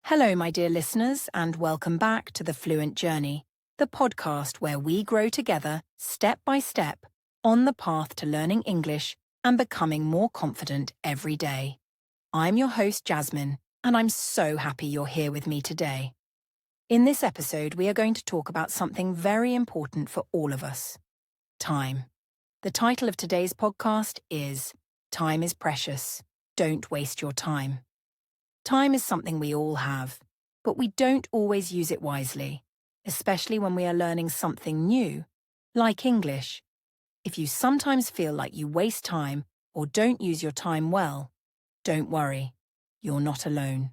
Hello, my dear listeners, and welcome back to the Fluent Journey, the podcast where we grow together, step by step, on the path to learning English and becoming more confident every day. I'm your host, Jasmine, and I'm so happy you're here with me today. In this episode, we are going to talk about something very important for all of us: time. The title of today's podcast is Time is Precious. Don't waste your time. Time is something we all have, but we don't always use it wisely, especially when we are learning something new, like English. If you sometimes feel like you waste time or don't use your time well, don't worry, you're not alone.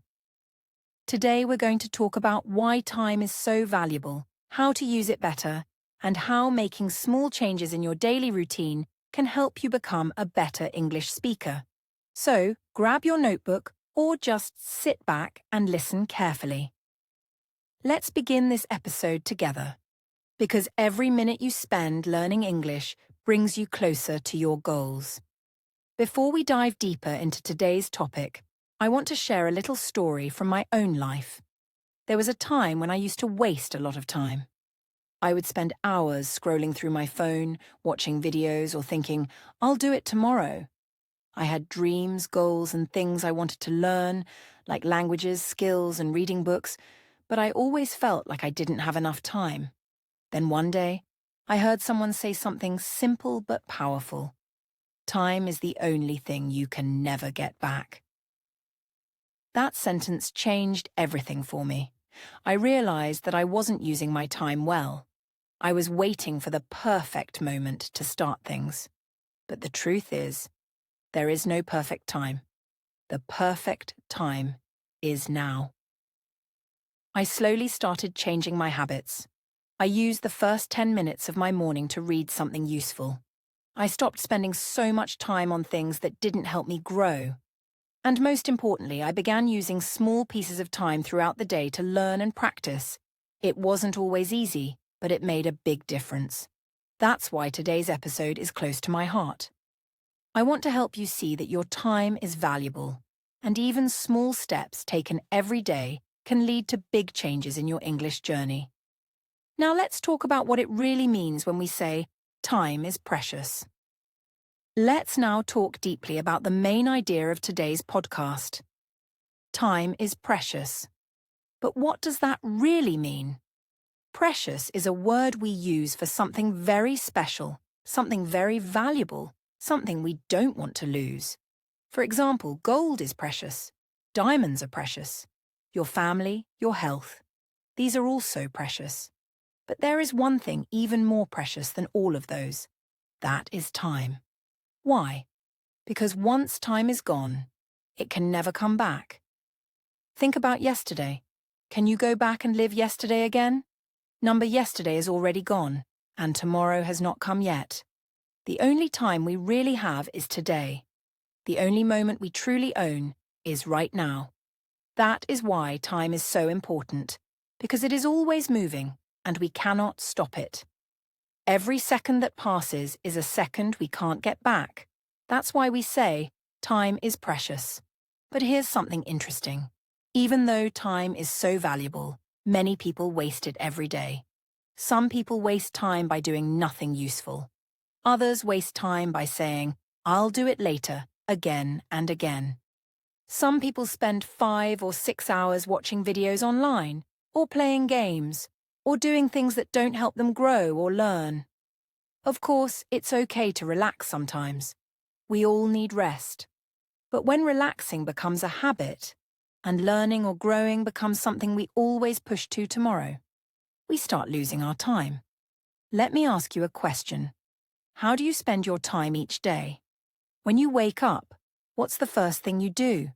Today we're going to talk about why time is so valuable, how to use it better, and how making small changes in your daily routine can help you become a better English speaker. So, grab your notebook or just sit back and listen carefully. Let's begin this episode together, because every minute you spend learning English brings you closer to your goals. Before we dive deeper into today's topic, I want to share a little story from my own life. There was a time when I used to waste a lot of time. I would spend hours scrolling through my phone, watching videos, or thinking, I'll do it tomorrow. I had dreams, goals, and things I wanted to learn, like languages, skills, and reading books, but I always felt like I didn't have enough time. Then one day, I heard someone say something simple but powerful. Time is the only thing you can never get back. That sentence changed everything for me. I realized that I wasn't using my time well. I was waiting for the perfect moment to start things. But the truth is, there is no perfect time. The perfect time is now. I slowly started changing my habits. I used the first 10 minutes of my morning to read something useful. I stopped spending so much time on things that didn't help me grow. And most importantly, I began using small pieces of time throughout the day to learn and practice. It wasn't always easy, but it made a big difference. That's why today's episode is close to my heart. I want to help you see that your time is valuable, and even small steps taken every day can lead to big changes in your English journey. Now let's talk about what it really means when we say time is precious. Let's now talk deeply about the main idea of today's podcast. Time is precious. But what does that really mean? Precious is a word we use for something very special, something very valuable, something we don't want to lose. For example, gold is precious. Diamonds are precious. Your family, your health. These are also precious. But there is one thing even more precious than all of those. That is time. Why? Because once time is gone, it can never come back. Think about yesterday. Can you go back and live yesterday again? Yesterday is already gone, and tomorrow has not come yet. The only time we really have is today. The only moment we truly own is right now. That is why time is so important, because it is always moving, and we cannot stop it. Every second that passes is a second we can't get back. That's why we say, time is precious. But here's something interesting. Even though time is so valuable, many people waste it every day. Some people waste time by doing nothing useful. Others waste time by saying, I'll do it later, again and again. Some people spend 5 or 6 hours watching videos online, or playing games, or doing things that don't help them grow or learn. Of course, it's okay to relax sometimes. We all need rest. But when relaxing becomes a habit, and learning or growing becomes something we always push to tomorrow, we start losing our time. Let me ask you a question. How do you spend your time each day? When you wake up, what's the first thing you do?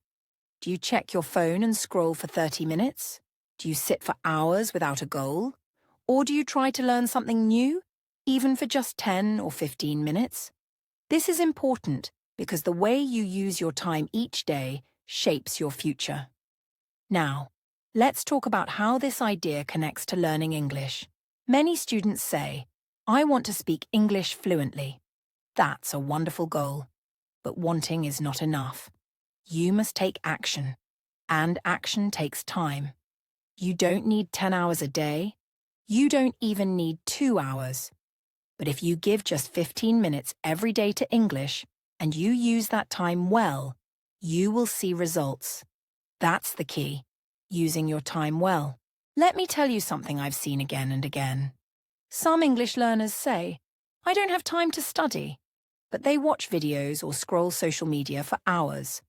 Do you check your phone and scroll for 30 minutes? Do you sit for hours without a goal? Or do you try to learn something new, even for just 10 or 15 minutes? This is important because the way you use your time each day shapes your future. Now, let's talk about how this idea connects to learning English. Many students say, I want to speak English fluently. That's a wonderful goal. But wanting is not enough. You must take action. And action takes time. You don't need 10 hours a day. You don't even need 2 hours. But if you give just 15 minutes every day to English and you use that time well, you will see results. That's the key, using your time well. Let me tell you something I've seen again and again. Some English learners say, "I don't have time to study," but they watch videos or scroll social media for hours.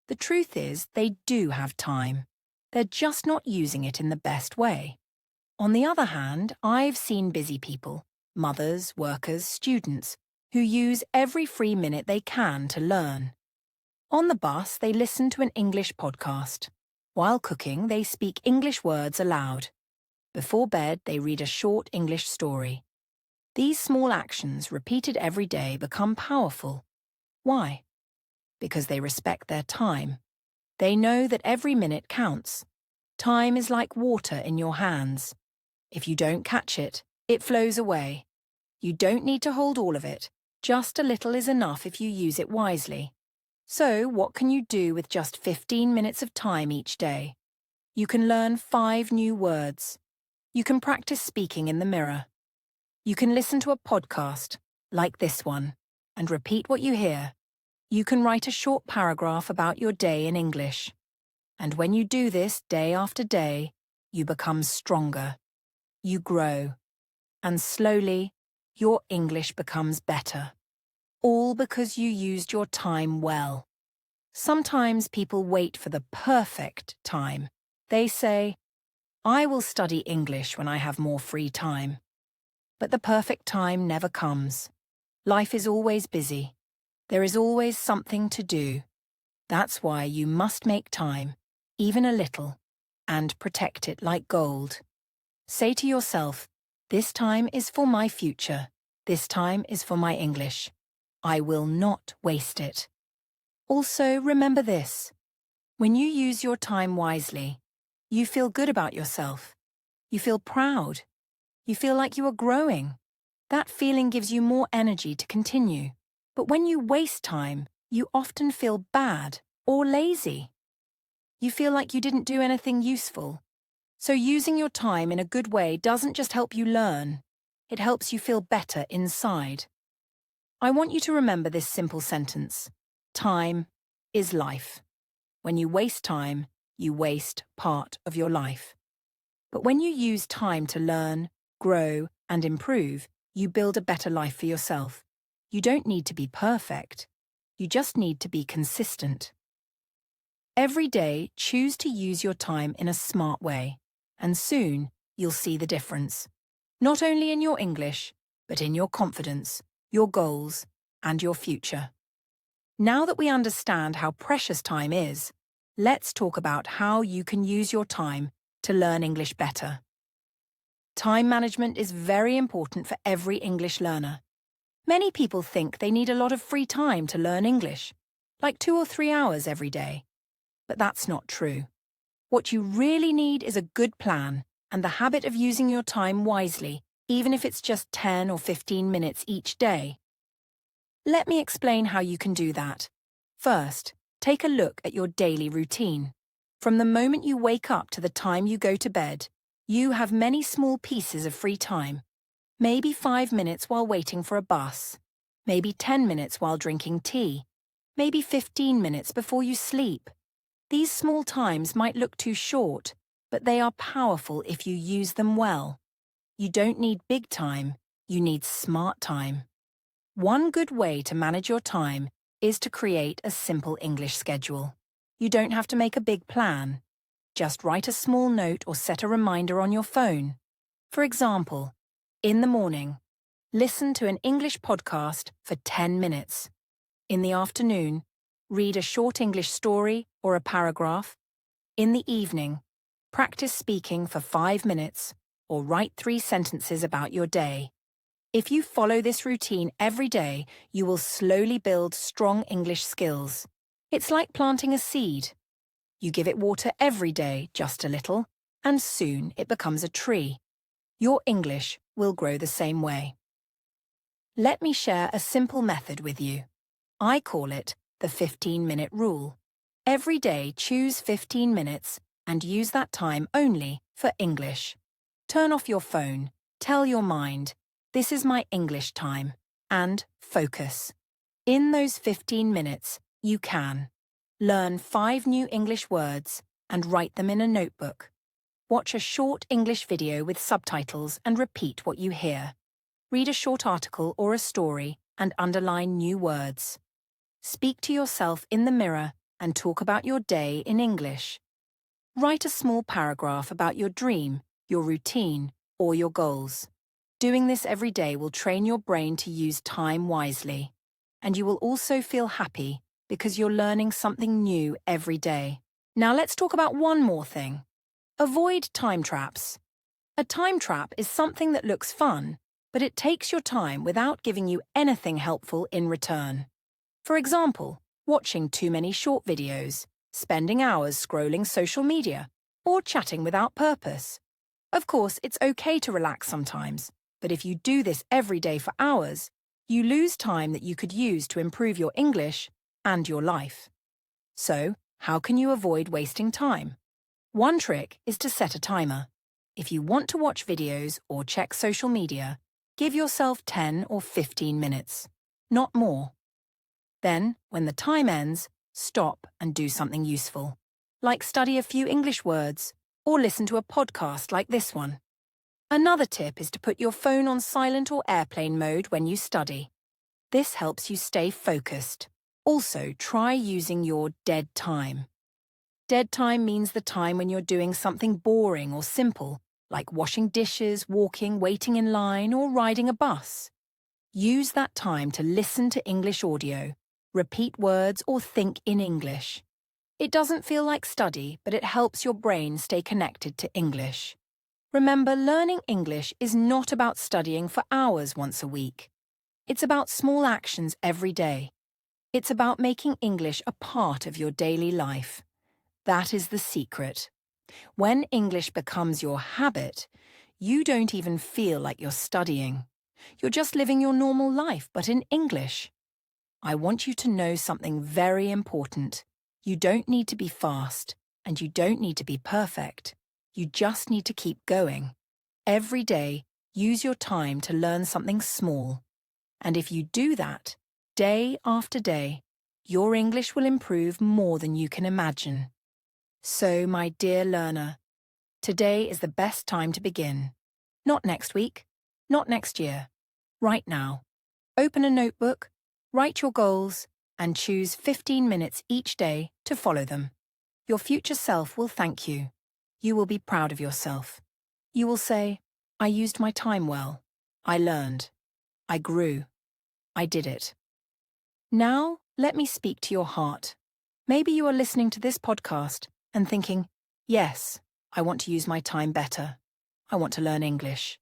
The truth is, they do have time. They're just not using it in the best way. On the other hand, I've seen busy people, mothers, workers, students, who use every free minute they can to learn. On the bus, they listen to an English podcast. While cooking, they speak English words aloud. Before bed, they read a short English story. These small actions, repeated every day, become powerful. Why? Because they respect their time. They know that every minute counts. Time is like water in your hands. If you don't catch it, it flows away. You don't need to hold all of it. Just a little is enough if you use it wisely. So, what can you do with just 15 minutes of time each day? You can learn 5 new words. You can practice speaking in the mirror. You can listen to a podcast, like this one, and repeat what you hear. You can write a short paragraph about your day in English. And when you do this day after day, you become stronger. You grow. And slowly, your English becomes better. All because you used your time well. Sometimes people wait for the perfect time. They say, "I will study English when I have more free time." But the perfect time never comes. Life is always busy. There is always something to do. That's why you must make time, even a little, and protect it like gold. Say to yourself, "This time is for my future. This time is for my English. I will not waste it." Also, remember this. When you use your time wisely, you feel good about yourself. You feel proud. You feel like you are growing. That feeling gives you more energy to continue. But when you waste time, you often feel bad or lazy. You feel like you didn't do anything useful. So using your time in a good way doesn't just help you learn. It helps you feel better inside. I want you to remember this simple sentence. Time is life. When you waste time, you waste part of your life. But when you use time to learn, grow, and improve, you build a better life for yourself. You don't need to be perfect. You just need to be consistent. Every day, choose to use your time in a smart way, and soon you'll see the difference. Not only in your English, but in your confidence, your goals, and your future. Now that we understand how precious time is, let's talk about how you can use your time to learn English better. Time management is very important for every English learner. Many people think they need a lot of free time to learn English, like 2 or 3 hours every day. But that's not true. What you really need is a good plan and the habit of using your time wisely, even if it's just 10 or 15 minutes each day. Let me explain how you can do that. First, take a look at your daily routine. From the moment you wake up to the time you go to bed, you have many small pieces of free time. Maybe 5 minutes while waiting for a bus. Maybe 10 minutes while drinking tea. Maybe 15 minutes before you sleep. These small times might look too short, but they are powerful if you use them well. You don't need big time, you need smart time. One good way to manage your time is to create a simple English schedule. You don't have to make a big plan. Just write a small note or set a reminder on your phone. For example, in the morning, listen to an English podcast for 10 minutes. In the afternoon, read a short English story or a paragraph. In the evening, practice speaking for 5 minutes or write 3 sentences about your day. If you follow this routine every day, you will slowly build strong English skills. It's like planting a seed. You give it water every day, just a little, and soon it becomes a tree. Your English will grow the same way. Let me share a simple method with you. I call it the 15-minute rule. Every day, choose 15 minutes and use that time only for English. Turn off your phone. Tell your mind, this is my English time. And focus. In those 15 minutes, you can learn 5 new English words and write them in a notebook. Watch a short English video with subtitles and repeat what you hear. Read a short article or a story and underline new words. Speak to yourself in the mirror and talk about your day in English. Write a small paragraph about your dream, your routine, or your goals. Doing this every day will train your brain to use time wisely. And you will also feel happy because you're learning something new every day. Now let's talk about one more thing. Avoid time traps. A time trap is something that looks fun, but it takes your time without giving you anything helpful in return. For example, watching too many short videos, spending hours scrolling social media, or chatting without purpose. Of course, it's okay to relax sometimes, but if you do this every day for hours, you lose time that you could use to improve your English and your life. So, how can you avoid wasting time? One trick is to set a timer. If you want to watch videos or check social media, give yourself 10 or 15 minutes, not more. Then, when the time ends, stop and do something useful, like study a few English words or listen to a podcast like this one. Another tip is to put your phone on silent or airplane mode when you study. This helps you stay focused. Also, try using your dead time. Dead time means the time when you're doing something boring or simple, like washing dishes, walking, waiting in line, or riding a bus. Use that time to listen to English audio, repeat words, or think in English. It doesn't feel like study, but it helps your brain stay connected to English. Remember, learning English is not about studying for hours once a week. It's about small actions every day. It's about making English a part of your daily life. That is the secret. When English becomes your habit, you don't even feel like you're studying. You're just living your normal life, but in English. I want you to know something very important. You don't need to be fast, and you don't need to be perfect. You just need to keep going. Every day, use your time to learn something small. And if you do that, day after day, your English will improve more than you can imagine. So, my dear learner, today is the best time to begin. Not next week, not next year. Right now. Open a notebook, write your goals, and choose 15 minutes each day to follow them. Your future self will thank you. You will be proud of yourself. You will say, I used my time well. I learned. I grew. I did it. Now, let me speak to your heart. Maybe you are listening to this podcast and thinking, yes, I want to use my time better. I want to learn English.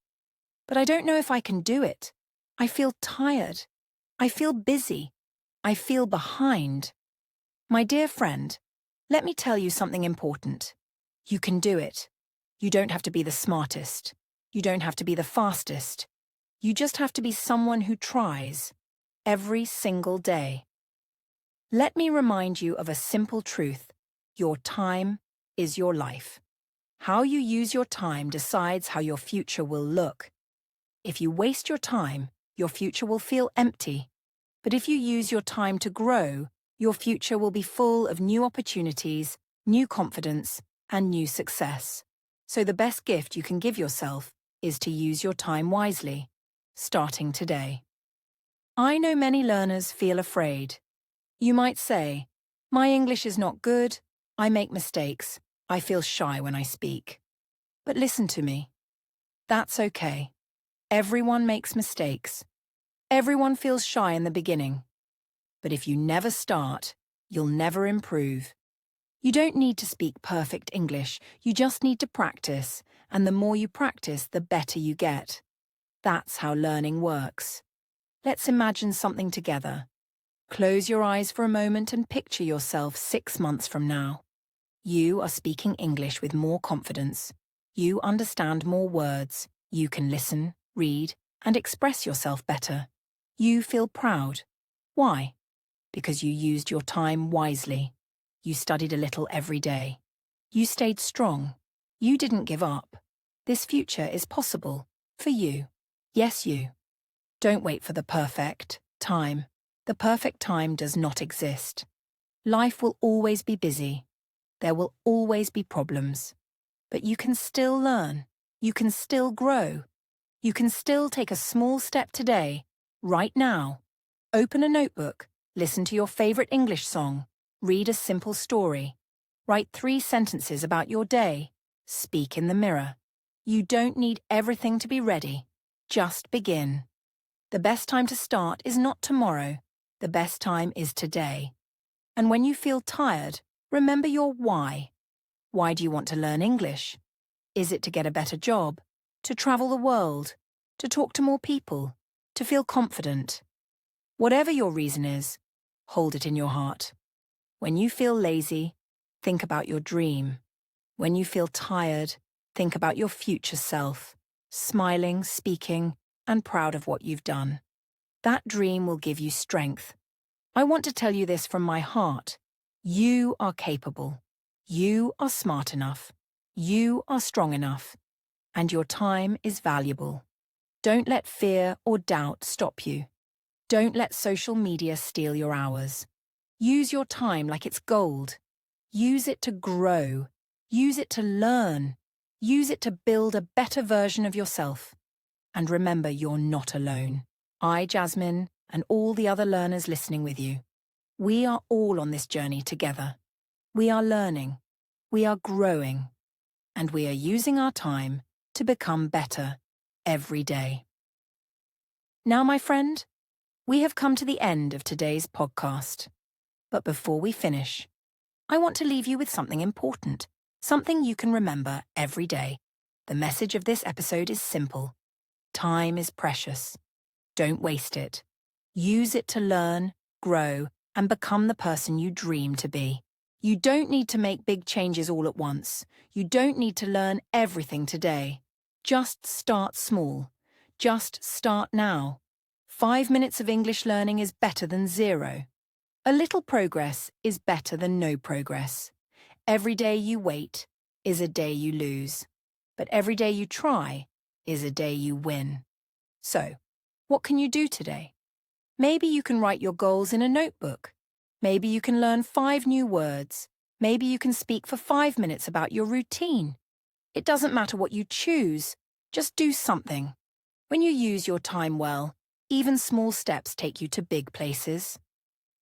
But I don't know if I can do it. I feel tired. I feel busy. I feel behind. My dear friend, let me tell you something important. You can do it. You don't have to be the smartest. You don't have to be the fastest. You just have to be someone who tries every single day. Let me remind you of a simple truth. Your time is your life. How you use your time decides how your future will look. If you waste your time, your future will feel empty. But if you use your time to grow, your future will be full of new opportunities, new confidence, and new success. So the best gift you can give yourself is to use your time wisely, starting today. I know many learners feel afraid. You might say, my English is not good, I make mistakes, I feel shy when I speak. But listen to me. That's okay. Everyone makes mistakes. Everyone feels shy in the beginning. But if you never start, you'll never improve. You don't need to speak perfect English, you just need to practice, and the more you practice, the better you get. That's how learning works. Let's imagine something together. Close your eyes for a moment and picture yourself 6 months from now. You are speaking English with more confidence. You understand more words. You can listen, read, and express yourself better. You feel proud. Why? Because you used your time wisely. You studied a little every day. You stayed strong. You didn't give up. This future is possible. For you. Yes, you. Don't wait for the perfect time. The perfect time does not exist. Life will always be busy. There will always be problems. But you can still learn. You can still grow. You can still take a small step today, right now. Open a notebook, listen to your favorite English song, read a simple story, write 3 sentences about your day, speak in the mirror. You don't need everything to be ready. Just begin. The best time to start is not tomorrow. The best time is today. And when you feel tired, remember your why. Why do you want to learn English? Is it to get a better job? To travel the world? To talk to more people? To feel confident? Whatever your reason is, hold it in your heart. When you feel lazy, think about your dream. When you feel tired, think about your future self, smiling, speaking, and proud of what you've done. That dream will give you strength. I want to tell you this from my heart. You are capable. You are smart enough. You are strong enough. And your time is valuable. Don't let fear or doubt stop you. Don't let social media steal your hours. Use your time like it's gold. Use it to grow. Use it to learn. Use it to build a better version of yourself. And remember, you're not alone. I, Jasmine, and all the other learners listening with you. We are all on this journey together. We are learning. We are growing. And we are using our time to become better every day. Now, my friend, we have come to the end of today's podcast. But before we finish, I want to leave you with something important, something you can remember every day. The message of this episode is simple. Time is precious. Don't waste it. Use it to learn, grow, and become the person you dream to be. You don't need to make big changes all at once. You don't need to learn everything today. Just start small. Just start now. 5 minutes of English learning is better than 0. A little progress is better than no progress. Every day you wait is a day you lose. But every day you try is a day you win. So, what can you do today? Maybe you can write your goals in a notebook. Maybe you can learn 5 new words. Maybe you can speak for 5 minutes about your routine. It doesn't matter what you choose. Just do something. When you use your time well, even small steps take you to big places.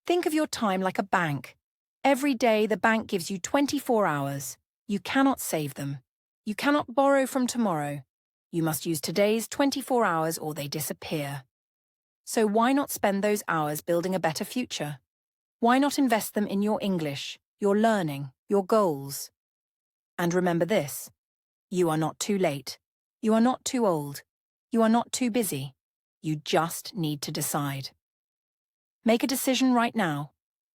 Think of your time like a bank. Every day the bank gives you 24 hours. You cannot save them. You cannot borrow from tomorrow. You must use today's 24 hours or they disappear. So why not spend those hours building a better future? Why not invest them in your English, your learning, your goals? And remember this, you are not too late. You are not too old. You are not too busy. You just need to decide. Make a decision right now.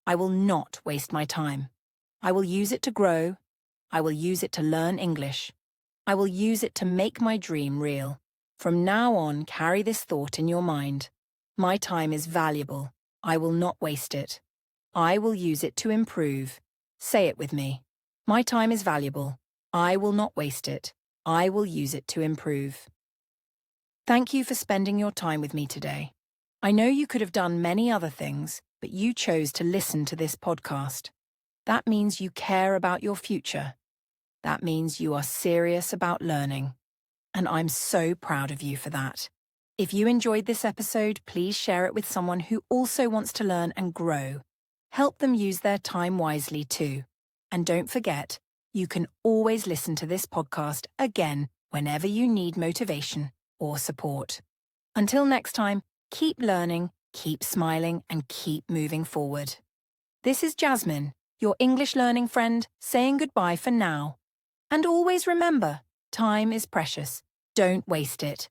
I will not waste my time. I will use it to grow. I will use it to learn English. I will use it to make my dream real. From now on, carry this thought in your mind. My time is valuable. I will not waste it. I will use it to improve. Say it with me. My time is valuable. I will not waste it. I will use it to improve. Thank you for spending your time with me today. I know you could have done many other things, but you chose to listen to this podcast. That means you care about your future. That means you are serious about learning. And I'm so proud of you for that. If you enjoyed this episode, please share it with someone who also wants to learn and grow. Help them use their time wisely too. And don't forget, you can always listen to this podcast again whenever you need motivation or support. Until next time, keep learning, keep smiling, and keep moving forward. This is Jasmine, your English learning friend, saying goodbye for now. And always remember, time is precious. Don't waste it.